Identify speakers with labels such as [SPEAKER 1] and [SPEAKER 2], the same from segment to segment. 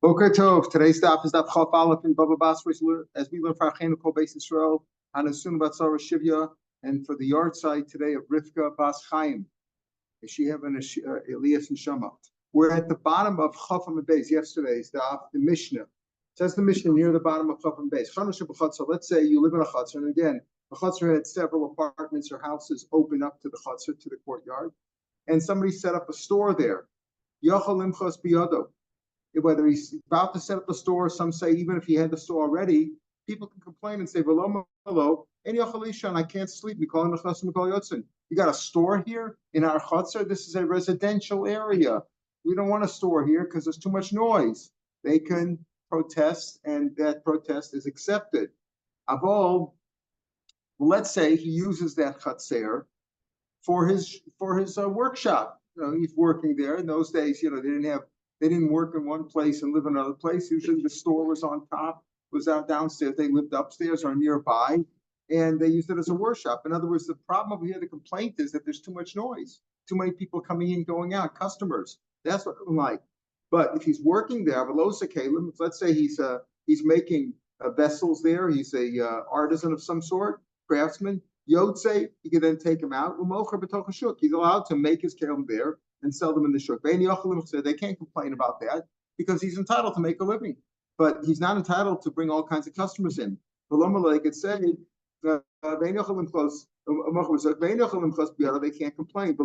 [SPEAKER 1] Boker Tov. Today's daf is daf Chaf Aleph in Baba Basra as we learn for Achenu Kol Beis Yisrael on Asun Batzara Shivya, and for the yard site today of Rivka Bas Chaim. She have an Elias and Shama. We're at the bottom of Chaf and Beis. Yesterday's daf, the Mishnah. It says the Mishnah near the bottom of Chaf and Beis. Let's say you live in a chutzner, and again, the chutzner had several apartments or houses open up to the chutzner, to the courtyard, and somebody set up a store there. Yachal Limchos Biyado. Whether he's about to set up a store, some say even if he had the store already, people can complain and say, "V'lo malo, and I can't sleep. You got a store here in our chutzner? This is a residential area. We don't want a store here because there's too much noise." They can protest, and that protest is accepted. Avol, let's say he uses that chutzner for his workshop. He's working there. In those days, they didn't work in one place and live in another place. Usually the store was on top, was out downstairs. They lived upstairs or nearby, and they used it as a workshop. In other words, the problem over here, the complaint is that there's too much noise, too many people coming in, going out, customers. That's what I'm like. But if he's working there, let's say he's making vessels there. He's a artisan of some sort, craftsman. Yotze, he can then take them out. He's allowed to make his kelim there and sell them in the shuk. They can't complain about that because he's entitled to make a living, but he's not entitled to bring all kinds of customers in. They could say, they can't complain.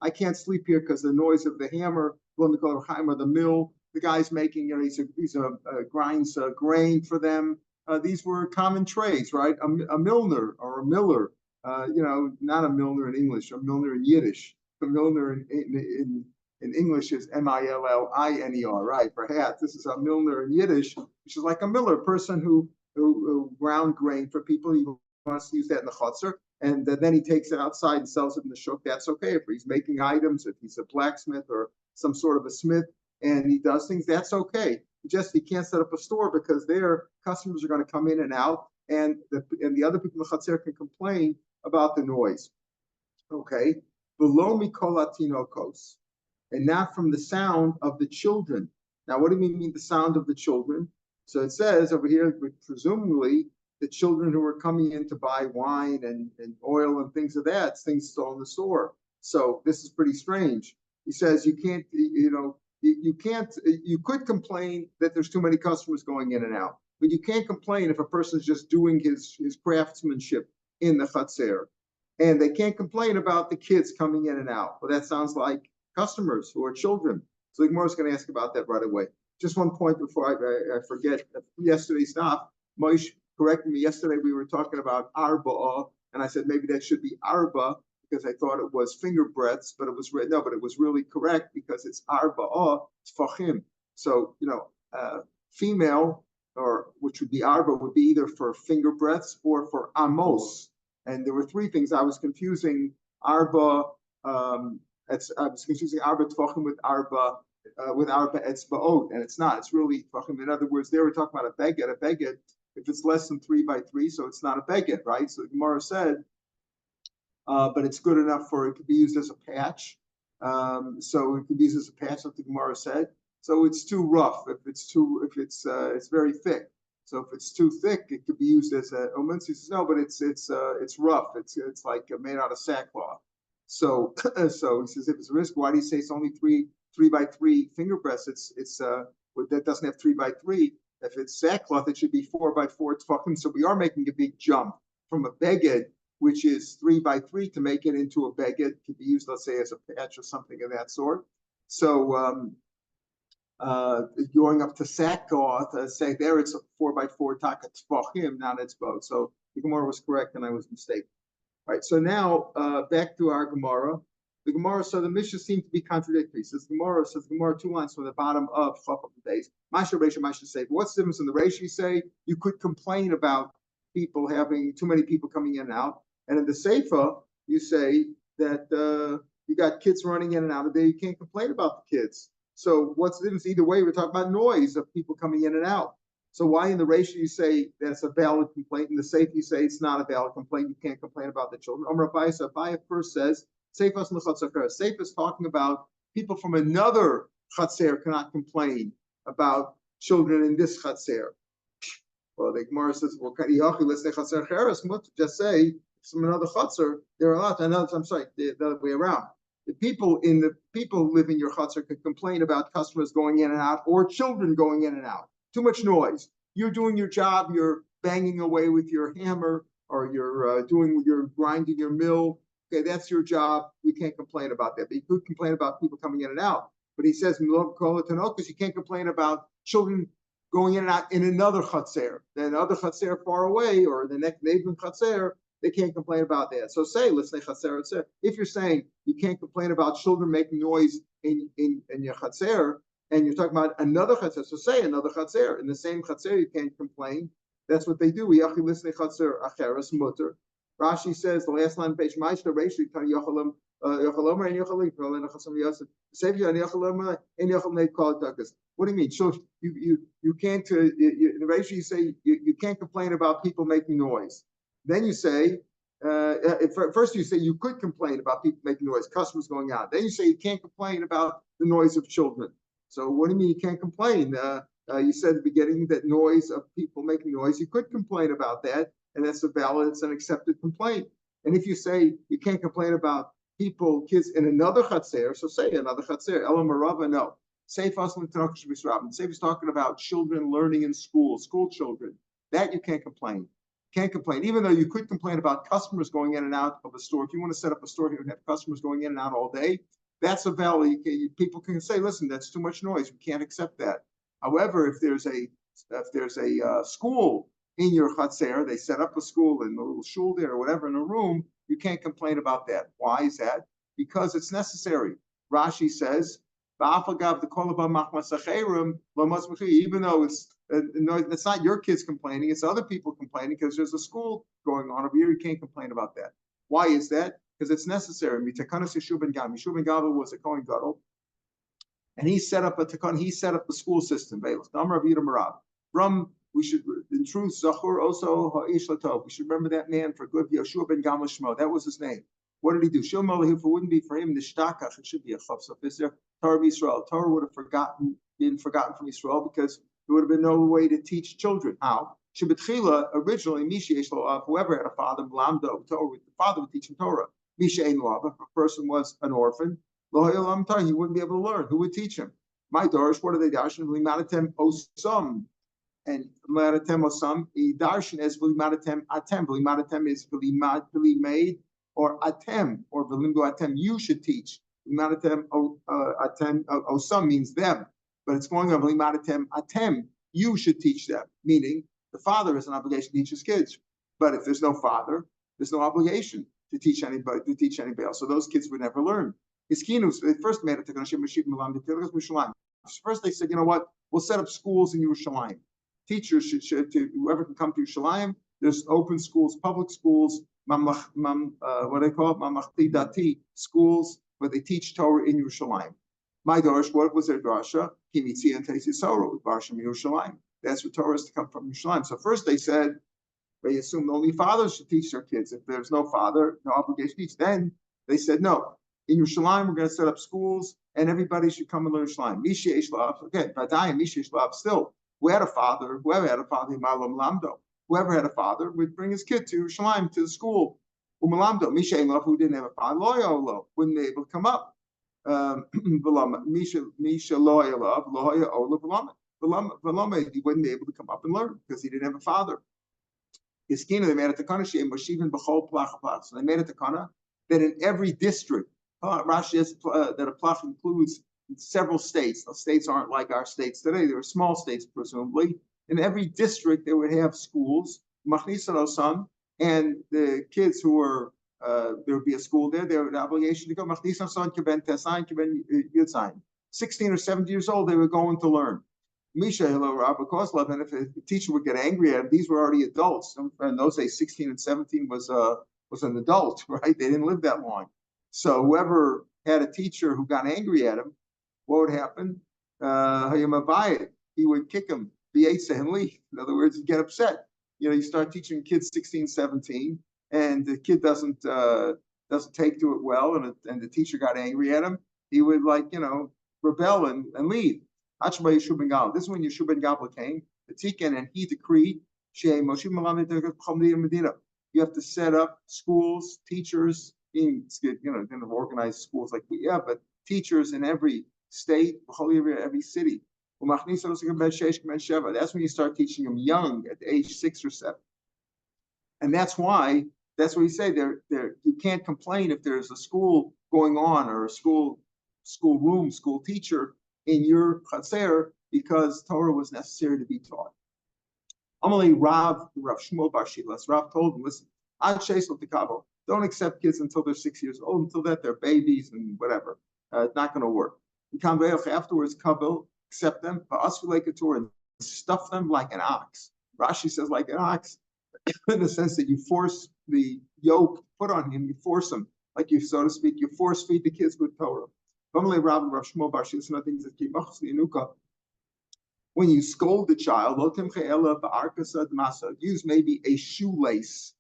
[SPEAKER 1] I can't sleep here because the noise of the hammer, the mill, the guy's making, he's grinds grain for them. These were common trades, right? A milliner or a miller. Not a milliner in English, a milliner in Yiddish. The milliner in English is milliner, right? For hats, this is a milliner in Yiddish, which is like a miller, person who ground grain for people. He wants to use that in the chutzner, and then he takes it outside and sells it in the shuk. That's okay. If he's making items, if he's a blacksmith or some sort of a smith, and he does things, that's okay. He can't set up a store because their customers are going to come in and out, and the other people in the chutzner can complain about the noise. Okay, below mikol hatinokos, and not from the sound of the children. Now, what do you mean the sound of the children? So it says over here, presumably the children who are coming in to buy wine and oil and things of that, things still in the store. So this is pretty strange. He says you can't, you could complain that there's too many customers going in and out, but you can't complain if a person's just doing his craftsmanship in the chutzner, and they can't complain about the kids coming in and out. Well, that sounds like customers who are children. So the Gemara is going to ask about that right away. Just one point before I forget. Yesterday's daf, Moshe corrected me. Yesterday we were talking about arba, and I said maybe that should be arba because I thought it was finger breadths, but it was but it was really correct because it's arba, it's fachim. So female, or which would be arba, would be either for finger breadths or for amos. And there were three things I was confusing arba. I was confusing arba tefachim with arba etzbaot, and it's not. It's really tefachim. In other words, they were talking about a beged. A beged, if it's less than 3 by 3, so it's not a beged, right? So the Gemara said, but it's good enough for it could be used as a patch. So it could be used as a patch, like the Gemara said. So it's too rough. It's very thick. So if it's too thick, it could be used as a omen. He says no, but it's rough. It's like made out of sackcloth. So he says if it's a risk, why do you say it's only 3 by 3 finger breadths? That doesn't have 3 by 3. If it's sackcloth, it should be 4 by 4. It's fucking. So we are making a big jump from a beged, which is 3 by 3, to make it into a beged. It could be used, let's say, as a patch or something of that sort. So going up to sackcloth, say there it's a 4 by 4 taka tefachim, not its boat. So the Gemara was correct and I was mistaken. All right, so now back to our Gemara. The Gemara, so the Mishnah seemed to be contradictory. Says Gemara 2 lines from the bottom of Chaf of the days. Masha Reisha, Masha say, what's the difference in the Reisha? You say you could complain about people having too many people coming in and out, and in the Seifa you say that you got kids running in and out of there. You can't complain about the kids. So what's the difference? Either way, we're talking about noise of people coming in and out. So why in the ratio you say that's a valid complaint, in the Seifa you say it's not a valid complaint, you can't complain about the children? Abaya first says Seifas l'chatzakar. Seif is talking about people from another chatzer cannot complain about children in this chatzer. Well, the Gemara says, well, let's say chatzer cheres, just say from another chatzer, they're allowed to, I'm sorry, the other way around. The people who live in your chutzner can complain about customers going in and out or children going in and out. Too much noise. You're doing your job. You're banging away with your hammer, or you're grinding your mill. Okay, that's your job. We can't complain about that. But you could complain about people coming in and out. But he says, because you can't complain about children going in and out in another chutzner. Then another chutzner far away, or the next neighboring chutzner, they can't complain about that. So let's say chatzer. If you're saying you can't complain about children making noise in your chatzer, and you're talking about another chatzer, so say another chatzer. In the same chatzer, you can't complain. That's what they do. Rashi says, the last line of page, what do you mean? So you can't, in the Rashi you say you can't complain about people making noise. Then you say, first you say you could complain about people making noise, customers going out. Then you say you can't complain about the noise of children. So what do you mean you can't complain? You said at the beginning that noise of people making noise, you could complain about that, and that's it's an accepted complaint. And if you say you can't complain about kids in another chatzer, so say another chatzer, Elam Marava, no. Say is talking about children learning in school children. That you can't complain. Can't complain, even though you could complain about customers going in and out of a store. If you want to set up a store here and have customers going in and out all day, that's a valid. People can say, "Listen, that's too much noise. We can't accept that." However, if there's a school in your chatzer, they set up a school in a little shul there or whatever in a room, you can't complain about that. Why is that? Because it's necessary. Rashi says, even though it's not your kids complaining, it's other people complaining because there's a school going on over here. You can't complain about that. Why is that? Because it's necessary. Yishuv ben Gaba was a Kohen Gadol, and he set up the school system. We should, in truth, Zachur also Ha'ish Latov. We should remember that man for good. Yeshua ben Gama Shmo. That was his name. What did he do? If it wouldn't be for him, Nishtakach, it should be a Chavsaf. Is there Torah of Israel? Torah would have been forgotten from Israel because there would have been no way to teach children. How? Shebetchila, originally, Misha Yeshlo, whoever had a father, Mlamdo, the father would teach him Torah. Misha Ein Lo, if a person was an orphan, Lo Hayalam Tar, he wouldn't be able to learn. Who would teach him? My Dorish, what are they darshan? V'limadatem Osam. And V'limadatem Osam, he darshan as V'limadatem Atem. V'limadatem is V'limad, made, or Atem, or V'limdu Atem, you should teach. V'limadatem Atem Osam means them. But it's going on V'limadatem Atem, you should teach them. Meaning, the father has an obligation to teach his kids. But if there's no father, there's no obligation to teach anybody else. So those kids would never learn. They first made it to first they said, you know what? We'll set up schools in Yerushalayim. Teachers should whoever can come to Yerushalayim. There's open schools, public schools, what they call it, mamachti dati schools where they teach Torah in Yerushalayim. My Dorish, what was their drasha? Kimitzi and Teisi Soro, Barsham Yerushalayim. That's what Torah is to come from Yerushalayim. So first they said, they assumed only fathers should teach their kids. If there's no father, no obligation to teach. Then they said, no. In Yerushalayim, we're going to set up schools, and everybody should come and learn Yerushalayim. Misha Ishlav, again, Badai, Misha Ishlav, still, whoever had a father, Malam Lamdo, whoever had a father would bring his kid to Yerushalayim, to the school. Umalamdo, Misha Ishlav, who didn't have a father, Loyolo, wouldn't be able to come up. Misha Loyolav, Loya Ola, Velama, he wouldn't be able to come up and learn because he didn't have a father. They made it to so they made it to Kana that in every district, Rashi has that a plach includes several states. The states aren't like our states today. They were small states, presumably. In every district, they would have schools, Machnisan, and the kids who were, there would be a school there. They had an obligation to go. Machnisan, Kiben Tesain, Kiben Yudzain. 16 or 17 years old, they were going to learn. Misha Hilo Rabba Koslov, and if a teacher would get angry at him, these were already adults. In those days, 16 and 17 was an adult, right? They didn't live that long. So whoever had a teacher who got angry at him, what would happen? He would kick him, and leave. In other words, he'd get upset. You start teaching kids 16, 17, and the kid doesn't take to it well, and the teacher got angry at him. He would rebel and leave. This is when Yeshua ben Gabla came, the Tikkun, and he decreed, you have to set up schools, teachers, going to organize schools like we have, but teachers in every state, every city. That's when you start teaching them young at age 6 or 7. And that's why we say you can't complain if there's a school going on or a school teacher in your chatzer, because Torah was necessary to be taught. Amalei Rav Shmuel Bar Shilas, Rav told him, listen, don't accept kids until they're 6 years old. Until that, they're babies and whatever. It's not going to work. Afterwards, Kabul, accept them, and stuff them like an ox. Rashi says like an ox, in the sense that you force the yoke put on him, you force him, like you, so to speak, you force feed the kids with Torah. When you scold the child, use maybe a shoelace.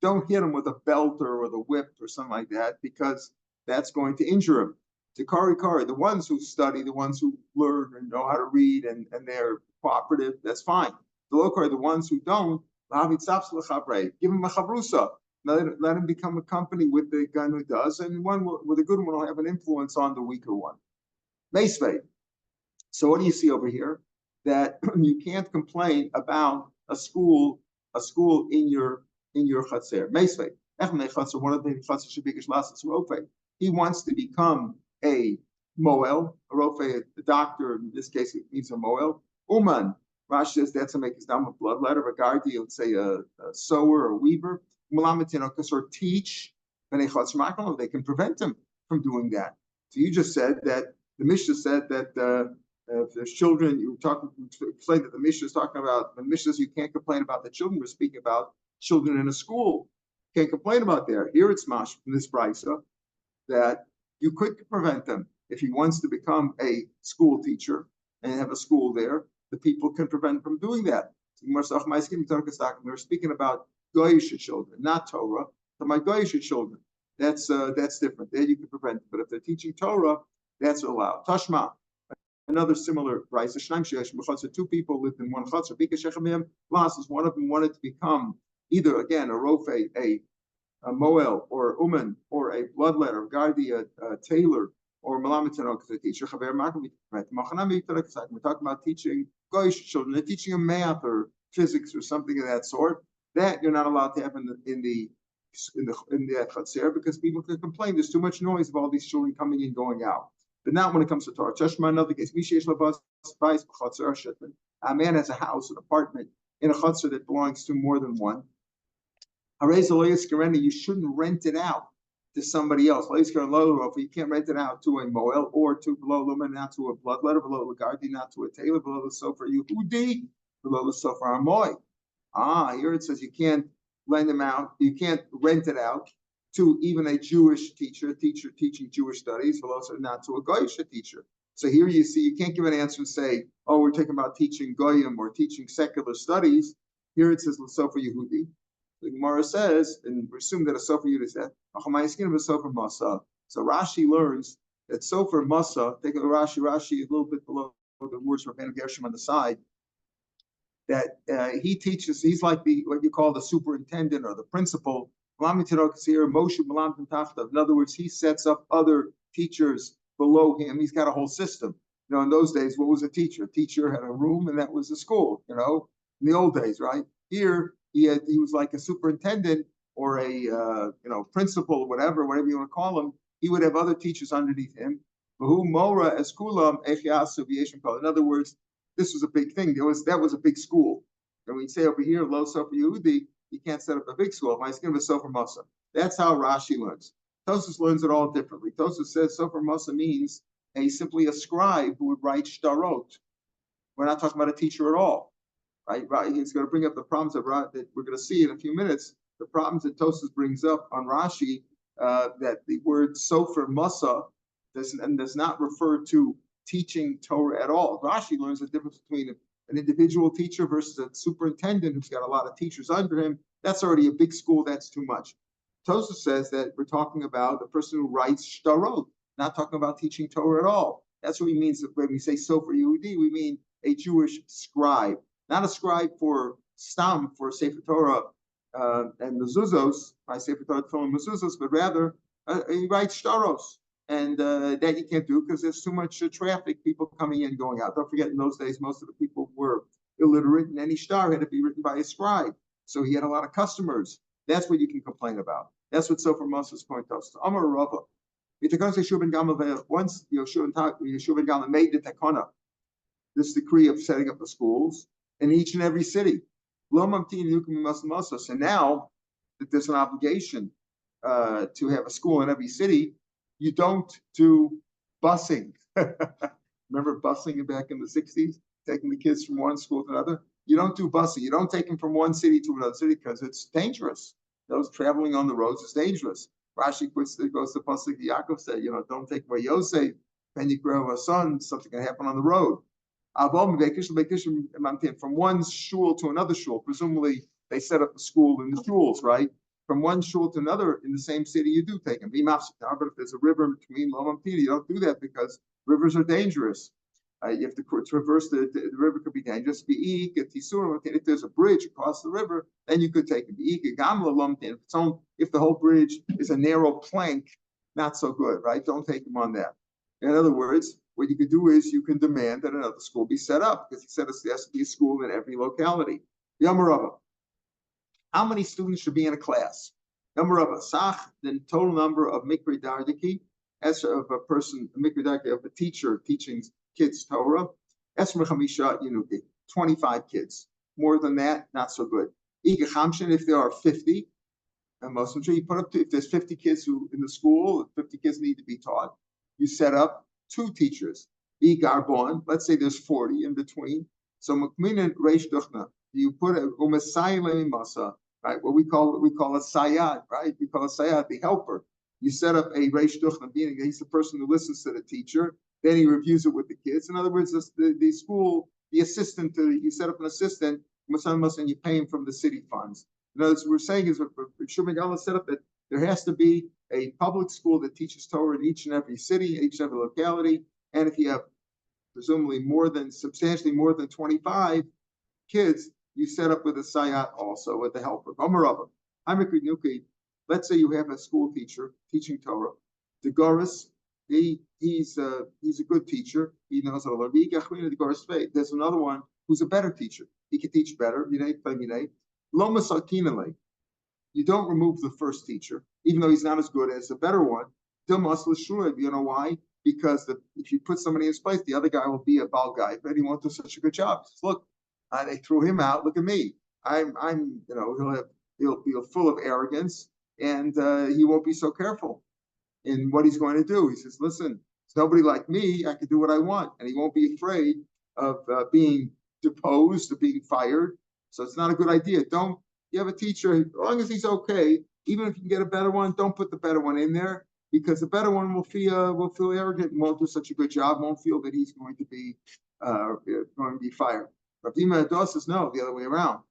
[SPEAKER 1] Don't hit him with a belt or with a whip or something like that, because that's going to injure him. The ones who study, the ones who learn and know how to read and they're cooperative, that's fine. The ones who don't, give him a chavrusa. Let him become a company with the guy who does, and with a good one will have an influence on the weaker one. Meisvei. So what do you see over here? That you can't complain about a school in your chatzer. Meisvei. One of the chatzer should be geshlasas rofe. He wants to become a moel, a rofe, a doctor. In this case, it means a moel. Uman. Rashi says that's to make his name a bloodletter, a guardi, let's say a sewer or a weaver, or teach, they can prevent him from doing that. So you just said that the Mishnah said that if there's children, you explained that the Mishnah is talking about, the Mishnah says you can't complain about the children. We're speaking about children in a school. Can't complain about there. Here it's mash from this brisa that you could prevent them. If he wants to become a school teacher and have a school there, the people can prevent from doing that. We're speaking about goyish children, not Torah. But my goyish children, that's different. There you can prevent it. But if they're teaching Torah, that's allowed. Tashma, another similar price. Two people lived in one chutzner. One of them wanted to become either again a rofe, a moel, or uman, or a bloodletter, gardi, a tailor, or malamitano, because a teacher. We're talking about teaching goyish children. They're teaching them math or physics or something of that sort. That you're not allowed to have in the chatzer, because people can complain. There's too much noise of all these children coming in, going out. But not when it comes to Torah. Tashma, another case. A man has a house, an apartment in a chatzer that belongs to more than one. You shouldn't rent it out to somebody else. You can't rent it out to a moel or to not to a bloodletter, below the gardi, not to a tailor, below the sofer Yehudi, below the sofer Amoy. Here it says you can't lend them out, you can't rent it out to even a Jewish teacher teaching Jewish studies, but also not to a Goyish teacher. So here you see, you can't give an answer and say, oh, we're talking about teaching Goyim or teaching secular studies. Here it says Sofer Yehudi. The Gemara says, and we assume that a Sofer Yehudi said, Sofer Masa. So Rashi learns that Sofer Masa, take a Rashi a little bit below the words for Ben Gershom on the side, that he teaches, he's like what you call the superintendent or the principal. In other words, he sets up other teachers below him. He's got a whole system. In those days, what was a teacher? A teacher had a room, and that was a school. In the old days, right? Here, he was like a superintendent or a principal, whatever you want to call him. He would have other teachers underneath him. In other words, this was a big thing. That was a big school. And we say over here, Lo Sofer Yehudi, you can't set up a big school. My skin was Sofer Masa. That's how Rashi learns. Tosfos learns it all differently. Tosfos says Sofer Masa means simply a scribe who would write shtarot. We're not talking about a teacher at all, right? He's going to bring up the problems that we're going to see in a few minutes. The problems that Tosfos brings up on Rashi, that the word Sofer Masa does not refer to teaching Torah at all. Rashi learns the difference between an individual teacher versus a superintendent who's got a lot of teachers under him. That's already a big school. That's too much. Tosfos says that we're talking about the person who writes shtarot, not talking about teaching Torah at all. That's what he means when we say Sofer Yehudi. We mean a Jewish scribe, not a scribe for Stam, for Sefer Torah and mezuzos, I Sefer Torah and mezuzos, but rather he writes shtaros, and that you can't do because there's too much traffic, people coming in, going out. Don't forget, in those days, most of the people were illiterate, and any shtar had to be written by a scribe, so he had a lot of customers. That's what you can complain about. That's what Sofer Moses points out. Amar Rava. Once Yeshua ben Gamliel made the takana, this decree of setting up the schools in each and every city. So now that there's an obligation to have a school in every city, you don't do busing. Remember busing back in the 60s, taking the kids from one school to another? You don't do busing. You don't take them from one city to another city because it's dangerous. Those traveling on the roads is dangerous. Rashi goes to Pasuk Yaakov said, don't take away Yosef, then you grow a son, something can happen on the road. From one shul to another shul, presumably they set up a school in the shuls, right? From one shul to another in the same city, you do take them. But if there's a river between you don't do that because rivers are dangerous. You have to traverse the river, could be dangerous. If there's a bridge across the river, then you could take it. If the whole bridge is a narrow plank, not so good, right? Don't take them on that. In other words, what you could do is you can demand that another school be set up, because he said there has to be a school in every locality. Yamarava. How many students should be in a class? Yamarava. Sach, the total number of mikri dardiki, as of a person, mikri dardiki, of a teacher teaching kids Torah, 25 kids. More than that, not so good. If there are 50, and most of them, you put up to, if there's 50 kids who in the school, 50 kids need to be taught, you set up 2 teachers. Let's say there's 40 in between. So you put a masa, right? What we call a sayad, right? We call a sayad the helper. You set up a reish duchna, meaning he's the person who listens to the teacher. Then he reviews it with the kids. In other words, the school, the assistant, you set up an assistant, and you pay him from the city funds. In other words, what we're saying is, Shumagala set up that there has to be a public school that teaches Torah in each and every city, each and every locality. And if you have presumably substantially more than 25 kids, you set up with a sayat also, with the helper. Let's say you have a school teacher teaching Torah. The Goris, he's a good teacher. He knows how to learn. There's another one who's a better teacher. He can teach better. You don't remove the first teacher, even though he's not as good as the better one. You know why? Because if you put somebody in his place, the other guy will be a bal guy, but he won't do such a good job. He says, look, they threw him out. Look at me. He'll be full of arrogance, and he won't be so careful in what he's going to do. He says, listen, it's nobody like me. I can do what I want, and he won't be afraid of being deposed or being fired. So it's not a good idea. You have a teacher, as long as he's okay, even if you can get a better one, don't put the better one in there, because the better one will feel arrogant and won't do such a good job, won't feel that he's going to be fired. Rav Meir Shapiro says no, the other way around.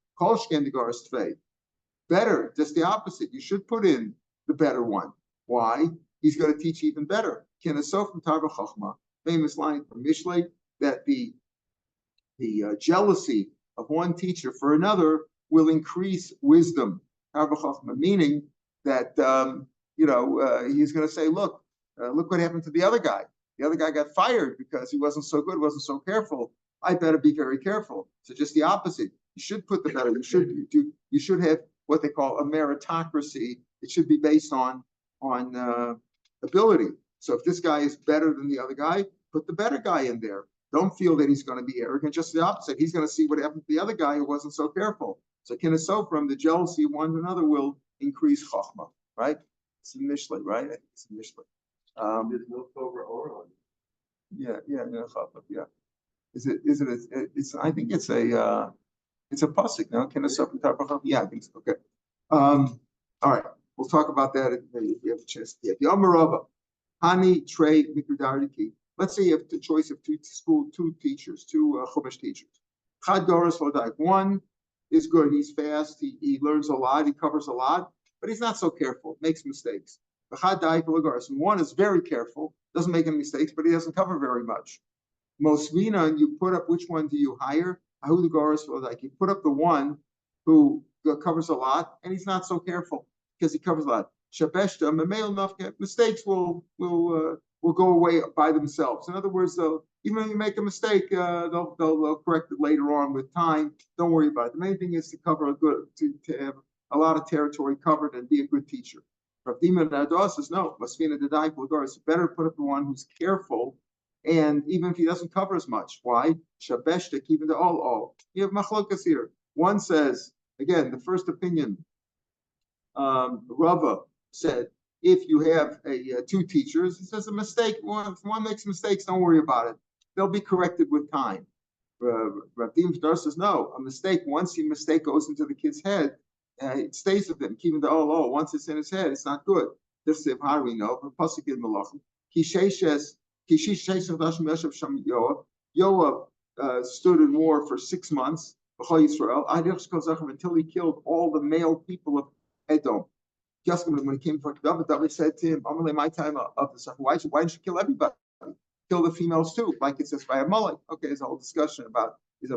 [SPEAKER 1] Better, just the opposite. You should put in the better one. Why? He's going to teach even better. Famous line from Mishlei, that the jealousy of one teacher for another will increase wisdom. Meaning that he's going to say, look what happened to the other guy. The other guy got fired because he wasn't so good, wasn't so careful. I better be very careful. So just the opposite. You should put the better. You should have what they call a meritocracy. It should be based on ability. So if this guy is better than the other guy, put the better guy in there. Don't feel that he's going to be arrogant. Just the opposite. He's going to see what happened to the other guy who wasn't so careful. So from the jealousy of one another will increase chachma, right? It's a Mishlei, right? It's a Mishlei. Yeah. Is it? I think it's a pasuk. No, yeah, I think so. Okay. All right. We'll talk about that if we have a chance. Yamarava, Hani Trey Mikudardiki. Let's say you have the choice of two teachers, two chumash teachers. Chad Doris Lodaik. One is good. He's fast. He learns a lot. He covers a lot, but he's not so careful. Makes mistakes. And one is very careful, doesn't make any mistakes, but he doesn't cover very much. Mosvina, you put up, which one do you hire? Like you put up the one who covers a lot, and he's not so careful because he covers a lot. Shabeshta, mistakes will go away by themselves. In other words, even if you make a mistake, they'll correct it later on with time. Don't worry about it. The main thing is to cover to have a lot of territory covered and be a good teacher. Rav Dima Nadah says no. Masfina Dedai Pulgar. It's better to put up the one who's careful, and even if he doesn't cover as much. Why? Shabeshta, even the all. You have machlokas here. One says again, the first opinion. Rava said, if you have two teachers, he says a mistake. If one makes mistakes, don't worry about it. They'll be corrected with time. Rav Dima says no. A mistake, once the mistake goes into the kid's head, it stays with him. Even though once it's in his head, it's not good. This is how do we know? Yoav stood in war for 6 months until he killed all the male people of Edom. When he came for David said to him, my time of the suffer. Why didn't you kill everybody? Kill the females too, like it says by Amalek. Okay, there's a whole discussion about is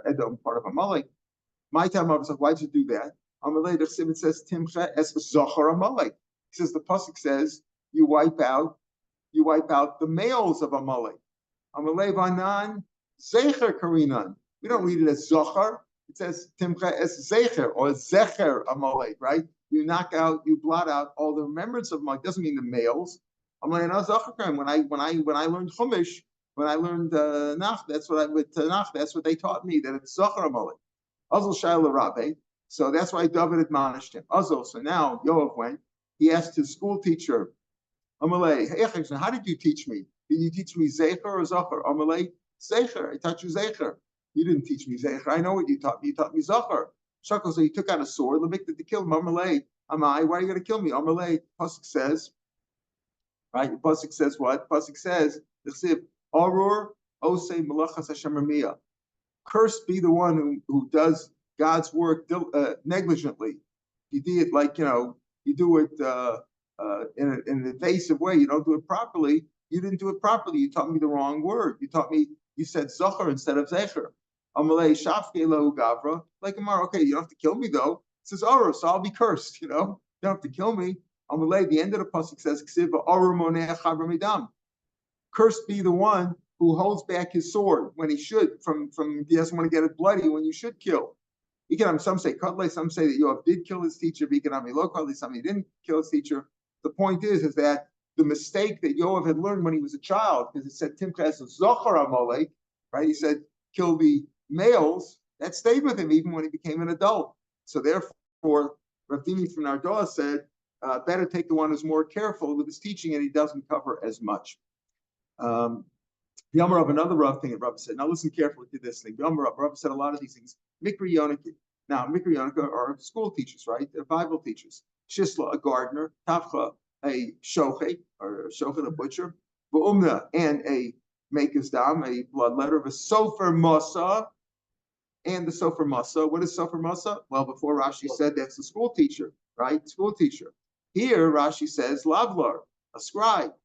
[SPEAKER 1] Edom part of Amalek. My time of the suffer. Why'd you do that? Amalek, the Simon says Timcha es Zohar Amalek. He says the pasuk says you wipe out the males of Amalek. Amalek vanan zecher karinan. We don't read it as Zohar. It says Timcha es zecher or zecher Amalek, right? You blot out all the remembrance of Amalek. Doesn't mean the males. When I learned Chumash, when I learned Nach, that's what they taught me, that it's Zohar Amalek. Azul Shaila Rabbe. So that's why David admonished him. Azul. So now Yoav went. He asked his school teacher, Amalek, how did you teach me? Did you teach me Zecher or Zohar? Amalek, Zecher. I taught you Zecher. You didn't teach me Zecher. I know what you taught me. You taught me Zohar. Shakal, so he took out a sword, Lamikta to kill him. Amalek, why are you going to kill me? Amalek, Pasuk says, right? Pasuk says what? Pasuk says, Arur Osei Malachas Hashem Ramiyah. Cursed be the one who does God's work negligently. You do it like, you do it in an evasive way. You don't do it properly. You didn't do it properly. You taught me the wrong word. You said Zohar instead of Zecher. Amalei Shafke Elahu Gavra. Like Amar, okay, you don't have to kill me though. It says Arur, so I'll be cursed, You don't have to kill me. Amalei, the end of the pasuk says, Ksiva Arur Moneh Chavra Midam. Cursed be the one who holds back his sword when he should, from he doesn't want to get it bloody when you should kill. Some say Kutlay, some say that Yoav did kill his teacher, some he didn't kill his teacher. The point is that the mistake that Yoav had learned when he was a child, because it said Timcha es Zochar Amalek, right? He said kill the males, that stayed with him even when he became an adult. So therefore, Rav Dimi from Nardoa said, better take the one who's more careful with his teaching and he doesn't cover as much. Yom Rav, another Rav thing that Rav said. Now listen carefully to this thing. Yom Rav said a lot of these things. Mikra Yonika. Now Mikra Yonika are school teachers, right? They're Bible teachers. Shisla, a gardener. Tavcha, a shochet, a butcher. V'umna, and a maker's dam, a bloodletter of a sofer masa, and the sofer masa. What is sofer masa? Well, before Rashi said that's the school teacher, right? School teacher. Here Rashi says lavlar, a scribe.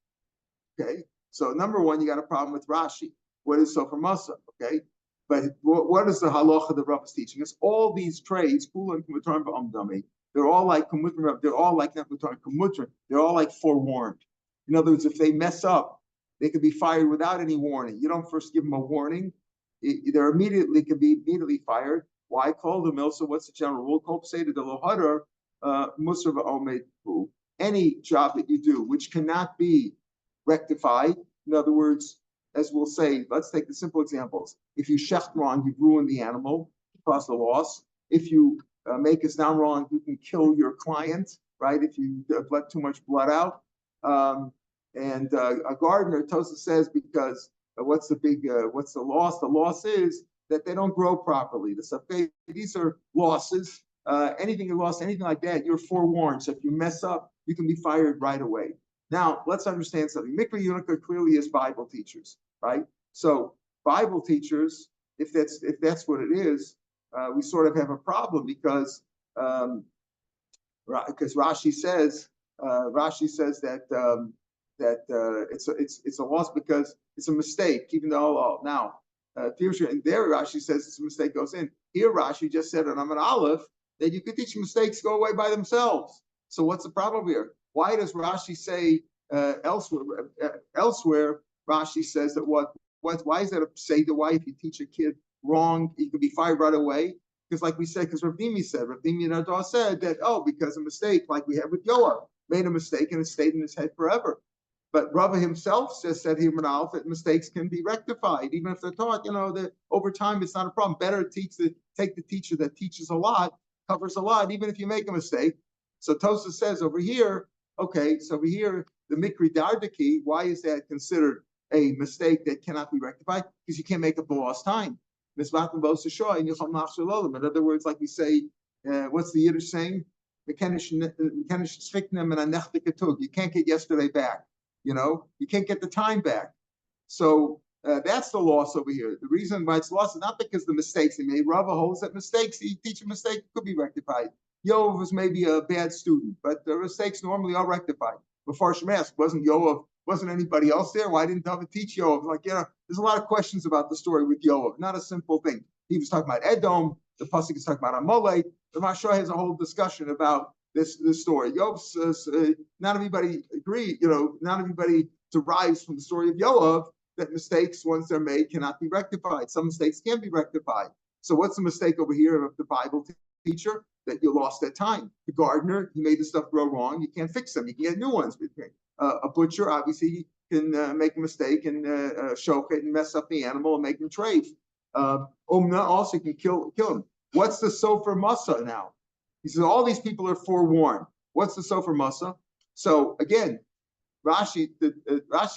[SPEAKER 1] Okay. So number one, you got a problem with Rashi. What is sofer masa? Okay. But what is the halacha that Rav is teaching us? All these trades, they're all like they're all like forewarned. In other words, if they mess up, they could be fired without any warning. You don't first give them a warning; they're can be immediately fired. Why call them? Also, what's the general rule? Kol say to the lohadar musar v'omed hu. Any job that you do which cannot be rectified. In other words, as we'll say, let's take the simple examples. If you shecht wrong, you've ruined the animal, cause the loss. If you make a down wrong, you can kill your client, right? If you let too much blood out. And a gardener, Tosa says, because what's the loss? The loss is that they don't grow properly. These are losses. Anything you lost, anything like that, you're forewarned. So if you mess up, you can be fired right away. Now, let's understand something. Mikra Yunika clearly is Bible teachers, right? So Bible teachers, if that's what it is, we sort of have a problem because Rashi says that that it's a loss because it's a mistake, even though now and there Rashi says it's a mistake goes in. Here Rashi just said on an Aleph that you could teach mistakes go away by themselves. So what's the problem here? Why does Rashi say elsewhere? Elsewhere Rashi says that why is that a say the why if you teach a kid wrong, you could be fired right away? Because like we said, because Rav Dimi Nadar said that, because a mistake, like we have with Yoav, made a mistake and it stayed in his head forever. But Rava himself said here in Alf that mistakes can be rectified, even if they're taught, that over time it's not a problem. Better take the teacher that teaches a lot, covers a lot, even if you make a mistake. So Tosa says over here, so over here, the Mikri Dardaki, why is that considered a mistake that cannot be rectified? Because you can't make up the lost time. In other words, like we say, what's the Yiddish saying? You can't get yesterday back. You can't get the time back. So that's the loss over here. The reason why it's lost is not because the mistakes he made. Rava holds that mistakes, he teach a mistake, could be rectified. Yoav was maybe a bad student, but the mistakes normally are rectified. Before Shemask, wasn't anybody else there? Why didn't David teach Yoav? There's a lot of questions about the story with Yoav. Not a simple thing. He was talking about Edom. The pasuk is talking about Amalek. The Mashah has a whole discussion about this story. Yoav says not everybody agree. Not everybody derives from the story of Yoav that mistakes once they're made cannot be rectified. Some mistakes can be rectified. So what's the mistake over here of the Bible teacher? That you lost that time. The gardener, he made the stuff grow wrong. You can't fix them. You can get new ones. A butcher obviously can make a mistake and choke it and mess up the animal and make him treif. Omna also can kill him. What's the sofer masa now? He says all these people are forewarned. What's the sofer masa? So again, Rashi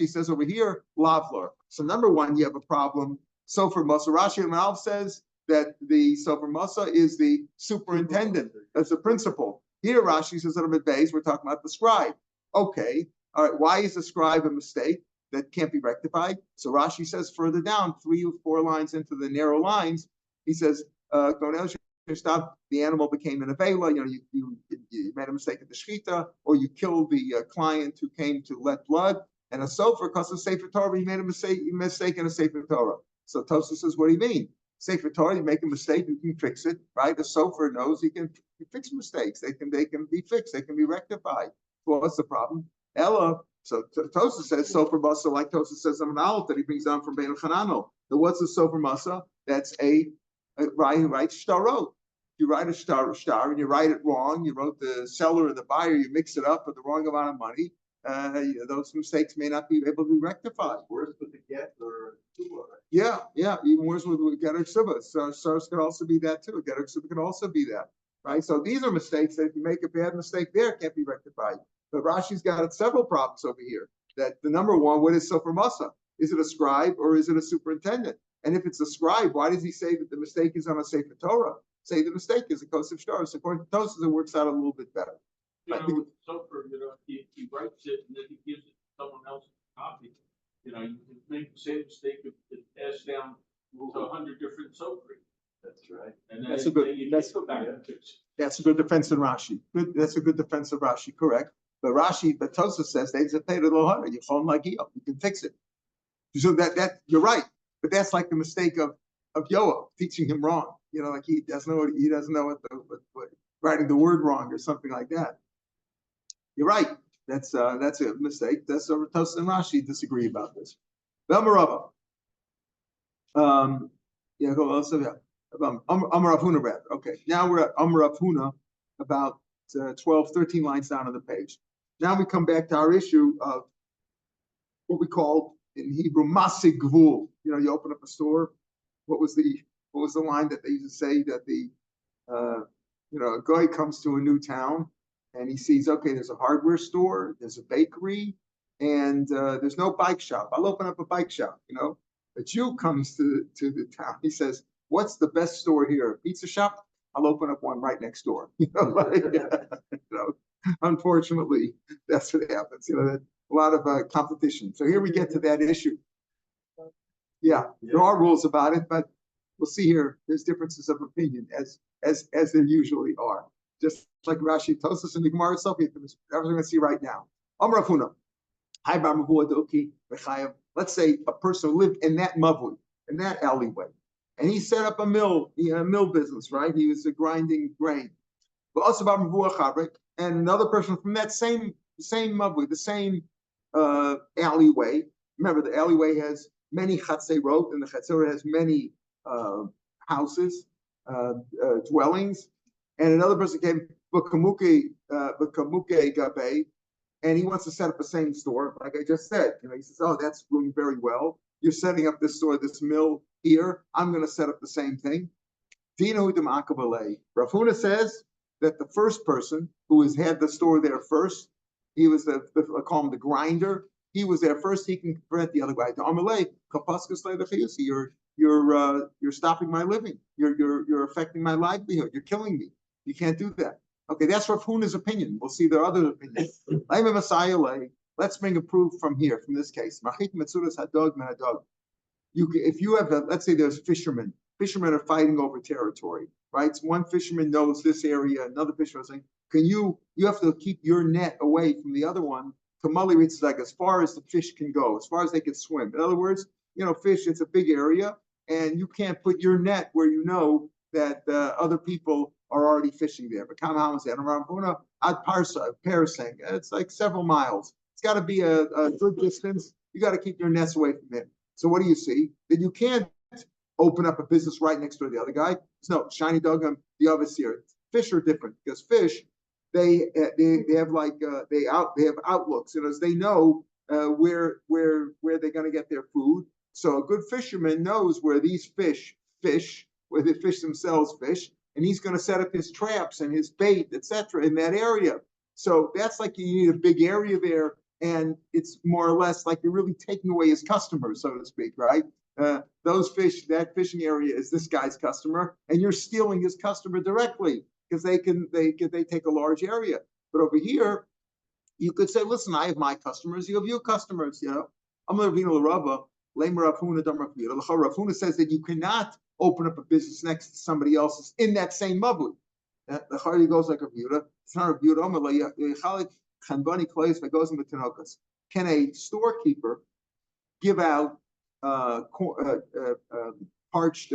[SPEAKER 1] says over here lavlor. So number one, you have a problem. Sofer masa. Rashi himself says that the sofer masa is the superintendent. That's the principal. Here Rashi says that we're talking about the scribe. Okay. All right, why is the scribe a mistake that can't be rectified? So Rashi says further down, 3 or 4 lines into the narrow lines, he says, the animal became an avela, you made a mistake at the shechita, or you killed the client who came to let blood, and a sofer, because of Sefer Torah, he made a mistake in a Sefer Torah. So Tosafos says, what do you mean? Sefer Torah, you make a mistake, you can fix it, right? The sofer knows he can fix mistakes. They can be fixed, they can be rectified. Well, what's the problem? Ella, so Tosa says sofer masa, like Tosa says on an aleph that he brings down from Bein Chanano. So what's a sofer masa? That's a who writes shtarot. You write a star and you write it wrong. You wrote the seller or the buyer, you mix it up with the wrong amount of money. Those mistakes may not be able to be rectified.
[SPEAKER 2] Worse with the get or
[SPEAKER 1] yeah, even worse with get or ksuba. So stars could also be that too. Get or ksuba could also be that, right? So these are mistakes that if you make a bad mistake there, can't be rectified. But Rashi's got several problems over here. That the number one, what is sofer masa? Is it a scribe or is it a superintendent? And if it's a scribe, why does he say that the mistake is on a Sefer Torah? Say the mistake is a kosef shtar. So according to Tosafos, it works out a little bit better.
[SPEAKER 2] With sofer, he writes it and then he gives it to someone else to copy. You can make the same mistake if it passed down to 100 different sofer. That's right. And
[SPEAKER 1] that's a good. That's a good defense in Rashi. That's a good defense of Rashi. Correct. But Tosafos says they just paid a little harder. You can fix it. So that you're right. But that's like the mistake of Yoav teaching him wrong. Like he doesn't know what writing the word wrong or something like that. You're right. That's a mistake. That's Tosafos and Rashi disagree about this. Amarava. Amar Rav Huna rather. Okay, now we're at Amar Rav Huna, about 12, 13 lines down on the page. Now we come back to our issue of what we call in Hebrew masig gvul. You open up a store. What was the line that they used to say that a guy comes to a new town and he sees, okay, there's a hardware store, there's a bakery, and there's no bike shop. I'll open up a bike shop. A Jew comes to the town. He says, what's the best store here? A pizza shop? I'll open up one right next door. Unfortunately, that's what happens. A lot of competition. So here we get to that issue. Yeah, there are rules about it, but we'll see here. There's differences of opinion as there usually are. Just like Rashi, Tosafos, and the Gemara itself, we're going to see right now. Amar Rav Huna. Let's say a person lived in that mavui, in that alleyway, and he set up a mill business, right? He was grinding grain. But also and another person from that same mavui, the same alleyway. Remember, the alleyway has many chatzerot, and the chatzerot has many houses, dwellings. And another person came, b'kamuke gabe, and he wants to set up the same store, like I just said. He says, "Oh, that's doing very well. You're setting up this store, this mill here. I'm going to set up the same thing." Dinu d'ma'akabalei. Rav Huna says that the first person who has had the store there first, he was I call him the grinder. He was there first. He can prevent the other guy. You're stopping my living. You're affecting my livelihood. You're killing me. You can't do that. Okay, that's Rav Huna's opinion. We'll see there are other opinions. Let's bring a proof from here, from this case. If you have, let's say there's fishermen. Fishermen are fighting over territory, right? So one fisherman knows this area, another fisherman is saying, you have to keep your net away from the other one. Kamali reads like as far as the fish can go, as far as they can swim. In other words, fish, it's a big area, and you can't put your net where you know that other people are already fishing there. But Kamaham said, ad parsa, parasang, it's like several miles. It's got to be a good distance. You got to keep your nets away from him. So what do you see? That you can't open up a business right next to the other guy. No, shiny dogum, the other here. Fish are different because fish, they have they have outlooks, as they know where they're going to get their food. So a good fisherman knows where these fish, where the fish themselves fish, and he's going to set up his traps and his bait, etc., in that area. So that's like you need a big area there, and it's more or less like you're really taking away his customers, so to speak, right? Those fish, that fishing area is this guy's customer, and you're stealing his customer directly because they take a large area. But over here, you could say, listen, I have my customers, you have your customers. I'm going to Rav Huna says that you cannot open up a business next to somebody else's in that same mavui. The Chari goes like a Buddha. It's not a Buddha. Can a storekeeper give out parched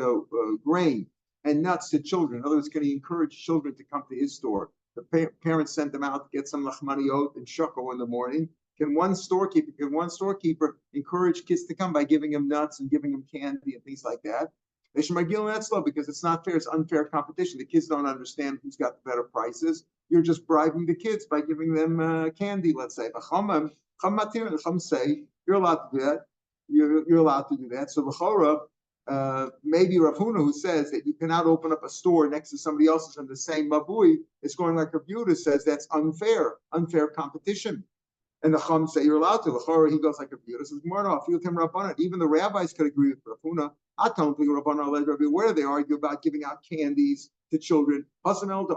[SPEAKER 1] grain and nuts to children? In other words, can he encourage children to come to his store? The parents sent them out to get some lachmaniot and shako in the morning. Can one storekeeper encourage kids to come by giving them nuts and giving them candy and things like that? That's slow because it's not fair. It's unfair competition. The kids don't understand who's got the better prices. You're just bribing the kids by giving them candy, let's say. But Chum say you're allowed to do that. You're allowed to do that. So l'chora, maybe Rav Huna, who says that you cannot open up a store next to somebody else's in the same mavui, is going like Rav Yehuda says that's unfair competition. And the Chum say you're allowed to. L'chora, he goes like Rav Yehuda says, more no, feel him Rabbanan. Even the rabbis could agree with Rav Huna. I don't think Rabbanan where they argue about giving out candies to children. I'm not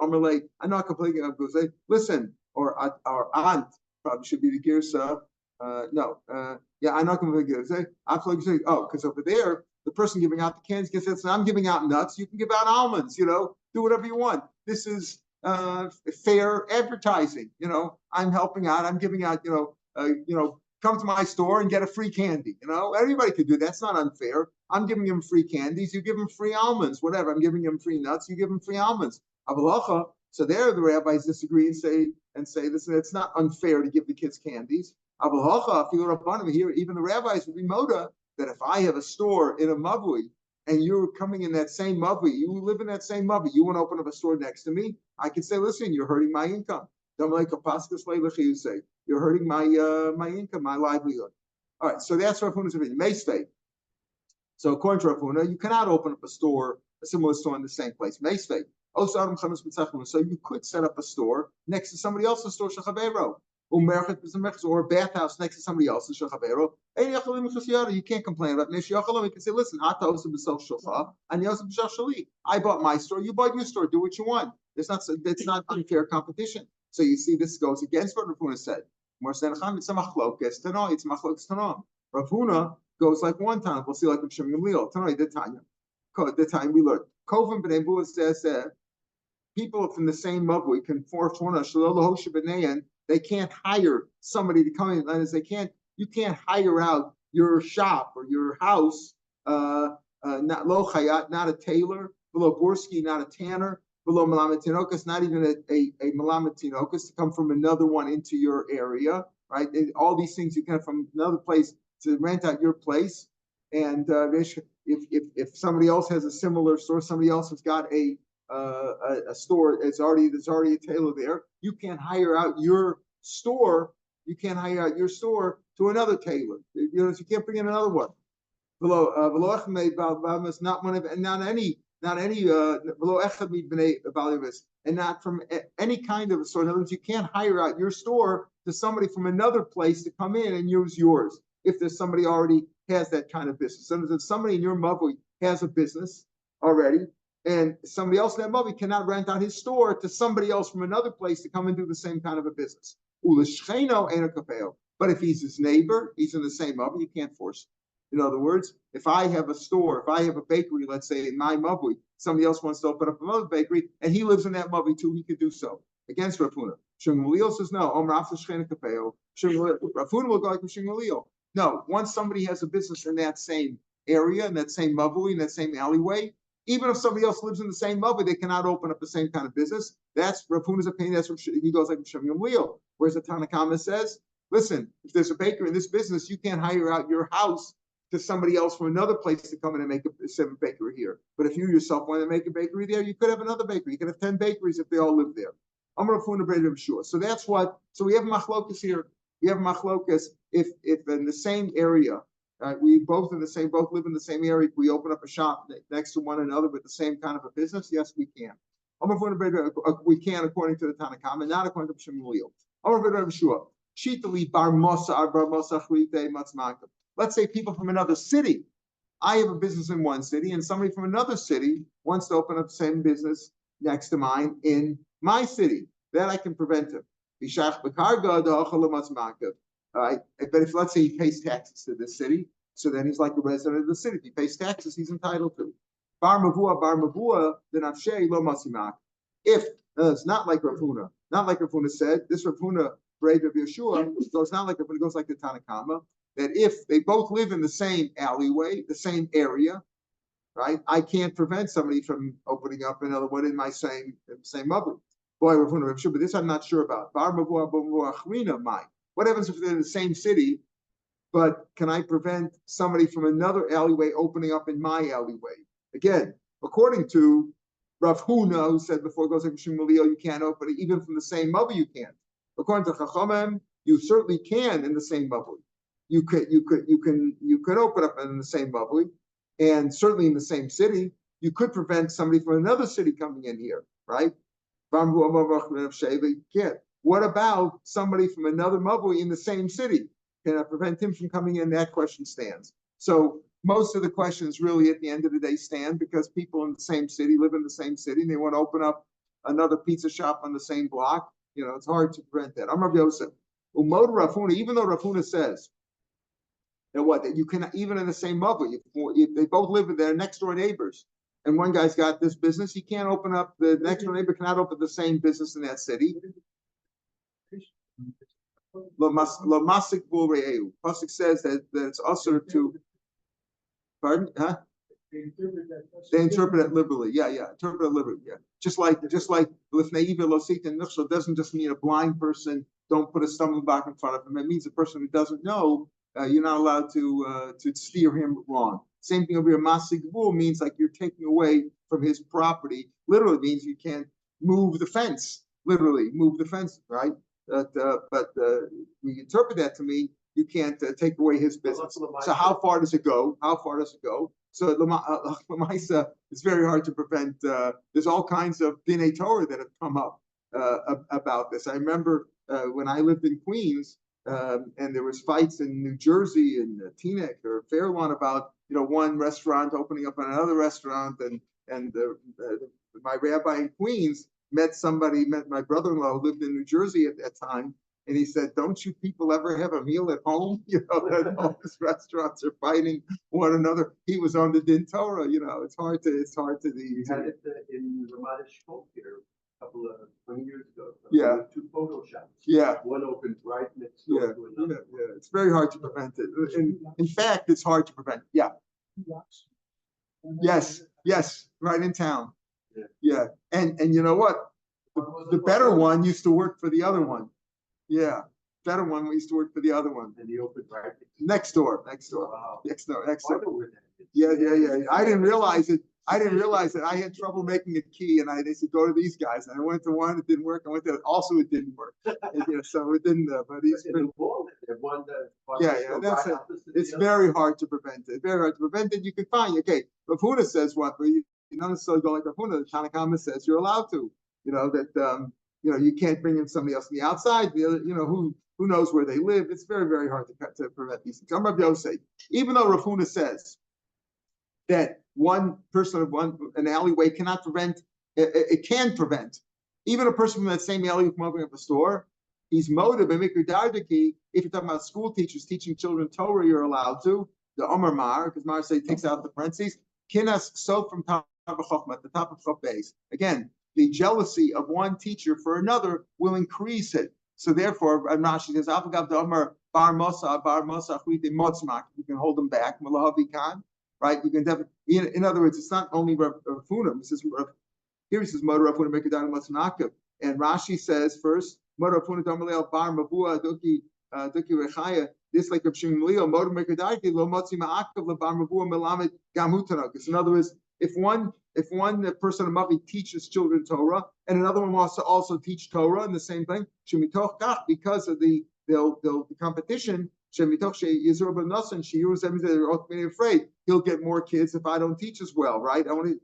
[SPEAKER 1] completely going to say, listen, or our aunt probably should be the girsa. I'm not going to say. Because over there, the person giving out the candies can say, I'm giving out nuts. You can give out almonds. Do whatever you want. This is fair advertising. I'm helping out. I'm giving out. Come to my store and get a free candy. Everybody could do that. That's not unfair. I'm giving them free candies. You give them free almonds. Whatever. I'm giving them free nuts. You give them free almonds. Avalacha. So there, the rabbis disagree and say, listen, it's not unfair to give the kids candies. Here, even the rabbis would be moda that if I have a store in a mavui and you're coming in that same mavui, you live in that same mavui, you want to open up a store next to me, I can say, listen, you're hurting my income. You're hurting my income, my livelihood. All right, so that's Rav Huna's opinion. May state. So according to Rav Huna, you cannot open up a similar store in the same place. May state. So you could set up a store next to somebody else's store, or a bathhouse next to somebody else's. You can't complain about it. You can say, listen, I bought my store, you bought your store, do what you want. It's not unfair competition. So you see, this goes against what Rav Huna said. It's machlokes tano. Rav Huna goes like one time. We'll see like with Shem Gamliel. The time we learned. Kovim b'nei Bua says people from the same mavui can force one. They can't hire somebody to come in, as they can't You can't hire out your shop or your house, not lo chayat, not a tailor, below Borsky, not a tanner, below Malamet Tinokas, not even a Malamet Tinokas to come from another one into your area, right? And all these things you can from another place to rent out your place. And if somebody else has a similar store, somebody else has got a store, there's already a tailor there. You can't hire out your store. You can't hire out your store to another tailor. You can't bring in another one. Below not one of, and not any below and not from any kind of store. In other words, you can't hire out your store to somebody from another place to come in and use yours if there's somebody already has that kind of business. So if somebody in your mavui has a business already, and somebody else in that mavui cannot rent out his store to somebody else from another place to come and do the same kind of a business. But if he's his neighbor, he's in the same mavui, you can't force it. In other words, if I have a store, if I have a bakery, let's say in my mavui, somebody else wants to open up another bakery, and he lives in that mavui too, he could do so. Against Rav Huna. Shmuel says no. Rav Huna will go like Shmuel. No, once somebody has a business in that same area, in that same mavui, in that same alleyway, even if somebody else lives in the same mavui, they cannot open up the same kind of business. That's Rav Huna's opinion. That's what he goes like Shmuel. Whereas the Tanna Kama says, listen, if there's a baker in this business, you can't hire out your house to somebody else from another place to come in and make a bakery here. But if you yourself want to make a bakery there, you could have another bakery. You could have 10 bakeries if they all live there. So that's what. So we have machlokas here. We have machlokas if in the same area, we both live in the same area. If we open up a shop next to one another with the same kind of a business, yes, we can. We can according to the Tanna Kama, not according to Shmuel. Let's say people from another city. I have a business in one city, and somebody from another city wants to open up the same business next to mine in my city. That I can prevent him. But if let's say he pays taxes to this city, so then he's like a resident of the city. If he pays taxes, he's entitled to. If it's not like Rav Huna, not like Rav Huna said, this Rav Huna, brave of Yeshua, goes not like Rav Huna, goes like the Tanna Kama, that if they both live in the same alleyway, the same area, right, I can't prevent somebody from opening up another one in my same mavui. Boy, Rav Huna, Rav Shapiro, but this I'm not sure about. What happens if they're in the same city, but can I prevent somebody from another alleyway opening up in my alleyway? Again, according to Rav Huna, who said before, goes like Shmuel, you can't open it, even from the same mavui you can't. According to Chachamim, you certainly can in the same mavui. You could open up in the same mavui, and certainly in the same city, you could prevent somebody from another city coming in here, right? What about somebody from another mavui in the same city? Can I prevent him from coming in? That question stands. So most of the questions really at the end of the day stand because people in the same city live in the same city and they want to open up another pizza shop on the same block. It's hard to prevent that. I'm Rav Yosef. Umod Rav Huna, even though Rav Huna says that you can, even in the same mavui, if they both live with their next door neighbors, and one guy's got this business, he can't open up, the next door neighbor cannot open the same business in that city. Pasuk says that it's also to, pardon? Huh? They interpret it liberally. Yeah, interpret it liberally. Yeah. Just like Lifnei Losita Nuchshel doesn't just mean a blind person, don't put a stumbling block in front of him. It means a person who doesn't know, you're not allowed to steer him wrong. Same thing over here. Masig Gvul means like you're taking away from his property. Literally means you can't move the fence. Literally move the fence, right? But we interpret that to mean you can't take away his business. So how far does it go? So Lamaisa, it's very hard to prevent. There's all kinds of Dinei Torah that have come up about this. I remember when I lived in Queens, and there was fights in New Jersey and Teaneck or Fairlawn about one restaurant opening up on another restaurant, and my rabbi in Queens met my brother-in-law who lived in New Jersey at that time, and he said, "Don't you people ever have a meal at home? All these restaurants are fighting one another." He was on the Din Torah. It's hard to.
[SPEAKER 3] We had it in Ramat here. couple of 20 years ago.
[SPEAKER 1] Yeah.
[SPEAKER 3] 2 photo shops.
[SPEAKER 1] Yeah.
[SPEAKER 3] One opened right next
[SPEAKER 1] Yeah,
[SPEAKER 3] door to another.
[SPEAKER 1] yeah. It's very hard to prevent it. In fact, it's hard to prevent. Yeah. Yes, right in town. Yeah. And you know what? The better one used to work for the other one. Yeah. Better one used to work for the other one.
[SPEAKER 3] And he opened right
[SPEAKER 1] Next door.
[SPEAKER 3] Wow.
[SPEAKER 1] Next door.
[SPEAKER 3] I know where that is.
[SPEAKER 1] Yeah. I didn't realize it. I had trouble making a key, and they said, go to these guys. And I went to one, it didn't work. I went to also, it didn't work. So it didn't, but he's
[SPEAKER 3] In
[SPEAKER 1] been,
[SPEAKER 3] the wall, they have one
[SPEAKER 1] that's it.
[SPEAKER 3] opposite
[SPEAKER 1] It's
[SPEAKER 3] the other.
[SPEAKER 1] very hard to prevent it. Very hard to prevent it. You can find, okay, Rav Huna says what, but you don't necessarily go like Rav Huna. The Tanakh says you're allowed to, that, you can't bring in somebody else on the outside, who knows where they live. It's very, very hard to prevent these things. I'm Rav Yosef, even though Rav Huna says that one person of an alleyway cannot prevent, it can prevent, even a person from that same alleyway from opening up a store. He's motive and Mikri Dardaki. If you're talking about school teachers teaching children Torah, you're allowed to. The Omer Mar, because Mar say takes out the parentheses. Kinas so from top of Chochmah, at the top of Chop Beis. Again, the jealousy of one teacher for another will increase it. So therefore, Rashi says, Avagav the Omer Bar Mosa Achwite Motzmak. You can hold them back. Malahavi Khan. Right, you can definitely. In other words, it's not only Rav Huna. Here he says Motor Rav Huna Mekadana Matznakav, and Rashi says first Motor Rav Huna Damalel Bar Mabua Duki Rechaya. This like Rav Shimon Leo Motor Mekadaki Lo Motzi Ma'akav Le Bar Mabua Melamed Gamutanok. In other words, if one person of Mavi teaches children Torah and another one wants to also teach Torah and the same thing, Shemitoch Kach, because of the competition. Shemitoch Yisur Ben Nasan Shiur says they're ultimately afraid he'll get more kids if I don't teach as well, right? I want to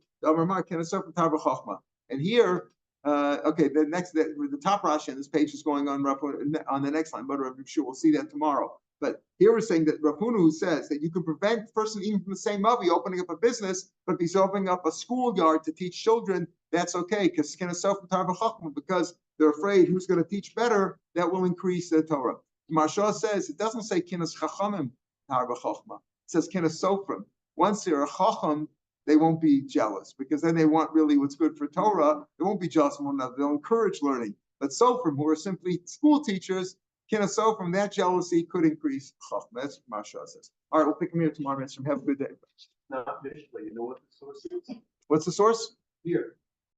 [SPEAKER 1] and here, the top Rashi on this page is going on the next line, but I'm sure we'll see that tomorrow. But here we're saying that Rav Huna, who says that you can prevent a person even from the same Mavi opening up a business, but if he's opening up a schoolyard to teach children, that's okay, because they're afraid who's going to teach better, that will increase the Torah. Marsha says it doesn't say kinas chachamim tarba chachma. It says kinas sofrim. Once they're a chacham, they won't be jealous because then they want really what's good for Torah. They won't be jealous of one another. They'll encourage learning. But sofrim, who are simply school teachers, kinas sofrim, that jealousy could increase chachma. That's what Marsha says. All right, we'll pick him here tomorrow, Mr. Have a good day.
[SPEAKER 3] Not officially, you know what the source is?
[SPEAKER 1] What's the source?
[SPEAKER 3] Here.